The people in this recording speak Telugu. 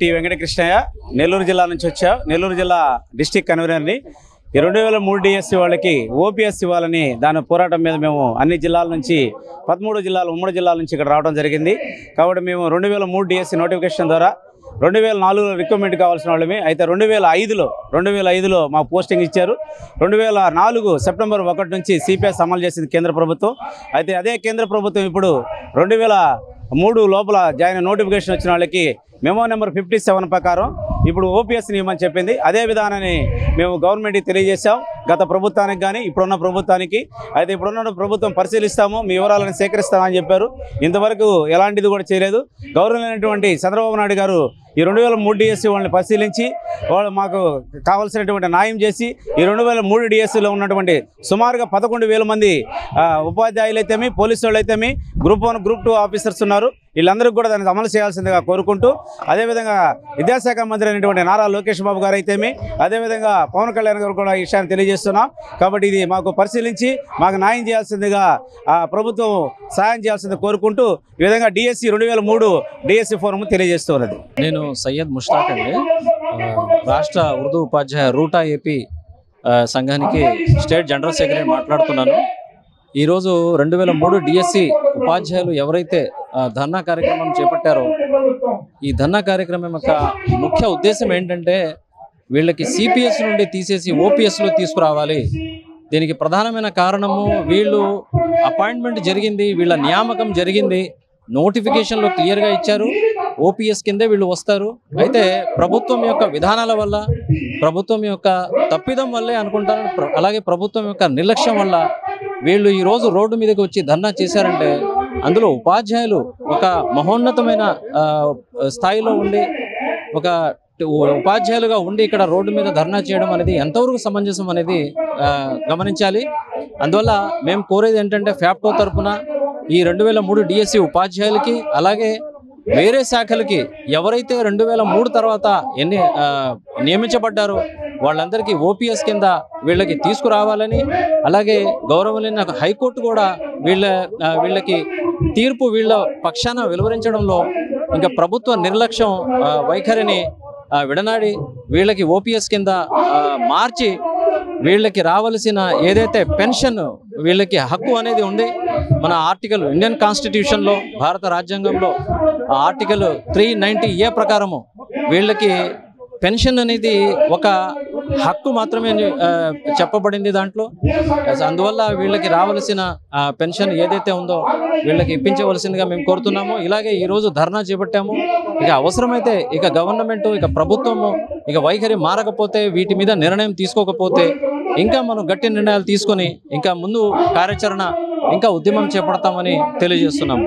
టి వెంకటకృష్ణయ్య నెల్లూరు జిల్లా నుంచి వచ్చా. నెల్లూరు జిల్లా డిస్ట్రిక్ట్ కన్వీనర్ని. ఈ 2003 డిఎస్సి వాళ్ళకి ఓపీఎస్ ఇవ్వాలని దాని పోరాటం మీద మేము అన్ని జిల్లాల నుంచి 13 జిల్లాలు ఉమ్మడి జిల్లాల నుంచి ఇక్కడ రావడం జరిగింది. కాబట్టి మేము 2003 డిఎస్సి నోటిఫికేషన్ ద్వారా 2004లో రిక్రూట్మెంట్ కావాల్సిన వాళ్ళమే. అయితే 2005లో మా పోస్టింగ్ ఇచ్చారు. 2004 సెప్టెంబర్ 1 నుంచి సిపిఎస్ అమలు చేసింది కేంద్ర ప్రభుత్వం. అయితే అదే కేంద్ర ప్రభుత్వం ఇప్పుడు 2003 లోపల జాయిన్ నోటిఫికేషన్ వచ్చిన వాళ్ళకి మెమో నెంబర్ 57 ప్రకారం ఇప్పుడు ఓపీఎస్ నియమని చెప్పింది. అదే విధానాన్ని మేము గవర్నమెంట్కి తెలియజేశాం, గత ప్రభుత్వానికి కానీ ఇప్పుడున్న ప్రభుత్వానికి. అయితే ఇప్పుడున్న ప్రభుత్వం పరిశీలిస్తాము, మీ వివరాలను సేకరిస్తామని చెప్పారు. ఇంతవరకు ఎలాంటిది కూడా చేయలేదు. గౌరవమైనటువంటి చంద్రబాబు నాయుడు గారు ఈ 2003 డిఎస్సి వాళ్ళని పరిశీలించి వాళ్ళు మాకు కావాల్సినటువంటి న్యాయం చేసి ఈ 2003 డిఎస్సిలో ఉన్నటువంటి సుమారుగా 11,000 మంది ఉపాధ్యాయులు అయితేమి, పోలీసు వాళ్ళు అయితేమి, గ్రూప్ 1 గ్రూప్ 2 ఆఫీసర్స్ ఉన్నారు. వీళ్ళందరికీ కూడా దాన్ని అమలు చేయాల్సిందిగా కోరుకుంటూ, అదేవిధంగా విద్యాశాఖ మంత్రి అయినటువంటి నారా లోకేష్ బాబు గారు అయితేమి, అదేవిధంగా పవన్ కళ్యాణ్ గారు కూడా ఈ విషయాన్ని తెలియజేస్తున్నాం. కాబట్టి ఇది మాకు పరిశీలించి మాకు న్యాయం చేయాల్సిందిగా ప్రభుత్వం సహాయం చేయాల్సిందిగా కోరుకుంటూ ఈ విధంగా డిఎస్సి 2003 డిఎస్సి ఫోరం తెలియజేస్తున్నది. నేను సయ్యద్ ముష్తాక్ అండి, రాష్ట్ర ఉర్దూ ఉపాధ్యాయ రూటా ఏపీ సంఘానికి స్టేట్ జనరల్ సెక్రటరీ మాట్లాడుతున్నాను. ఈరోజు 2003 డిఎస్సి ఉపాధ్యాయులు ఎవరైతే ధర్నా కార్యక్రమం చేపట్టారో ఈ ధర్నా కార్యక్రమం యొక్క ముఖ్య ఉద్దేశం ఏంటంటే వీళ్ళకి సిపిఎస్ నుండి తీసేసి ఓపీఎస్లో తీసుకురావాలి. దీనికి ప్రధానమైన కారణము వీళ్ళు అపాయింట్మెంట్ జరిగింది, వీళ్ళ నియామకం జరిగింది, నోటిఫికేషన్లో క్లియర్గా ఇచ్చారు, ఓపీఎస్ కిందే వీళ్ళు వస్తారు. అయితే ప్రభుత్వం యొక్క విధానాల వల్ల, ప్రభుత్వం యొక్క తప్పిదం వల్లే అనుకుంటారు, అలాగే ప్రభుత్వం యొక్క నిర్లక్ష్యం వల్ల వీళ్ళు ఈరోజు రోడ్డు మీదకి వచ్చి ధర్నా చేశారంటే అందులో ఉపాధ్యాయులు ఒక మహోన్నతమైన స్థాయిలో ఉండి, ఒక ఉపాధ్యాయులుగా ఉండి ఇక్కడ రోడ్డు మీద ధర్నా చేయడం అనేది ఎంతవరకు సమంజసం అనేది గమనించాలి. అందువల్ల మేము కోరేది ఏంటంటే ఫ్యాప్టో తరఫున ఈ 2003 డిఎస్సి ఉపాధ్యాయులకి అలాగే వేరే శాఖలకి ఎవరైతే 2003 తర్వాత నియమించబడ్డారో వాళ్ళందరికీ ఓపీఎస్ కింద వీళ్ళకి తీసుకురావాలని, అలాగే గౌరవనీయ హైకోర్టు కూడా వీళ్ళకి తీర్పు వీళ్ళ పక్షాన వెలువరించడంలో ఇంకా ప్రభుత్వ నిర్లక్ష్యం వైఖరిని విడనాడి వీళ్ళకి ఓపీఎస్ కింద మార్చి వీళ్ళకి రావాల్సిన ఏదైతే పెన్షన్ వీళ్ళకి హక్కు అనేది ఉంది, మన ఆర్టికల్ ఇండియన్ కాన్స్టిట్యూషన్లో భారత రాజ్యాంగంలో ఆర్టికల్ 390A ప్రకారము వీళ్ళకి పెన్షన్ అనేది ఒక హక్కు మాత్రమే చెప్పబడింది దాంట్లో. అందువల్ల వీళ్ళకి రావాల్సిన పెన్షన్ ఏదైతే ఉందో వీళ్ళకి ఇప్పించవలసిందిగా మేము కోరుతున్నాము. ఇలాగే ఈరోజు ధర్నా చేపట్టాము. ఇక అవసరమైతే ఇక గవర్నమెంట్, ఇక ప్రభుత్వము ఇక వైఖరి మారకపోతే, వీటి మీద నిర్ణయం తీసుకోకపోతే ఇంకా మనం గట్టి నిర్ణయాలు తీసుకొని ఇంకా ముందు కార్యాచరణ ఇంకా ఉద్యమం చేపడతామని తెలియజేస్తున్నాము.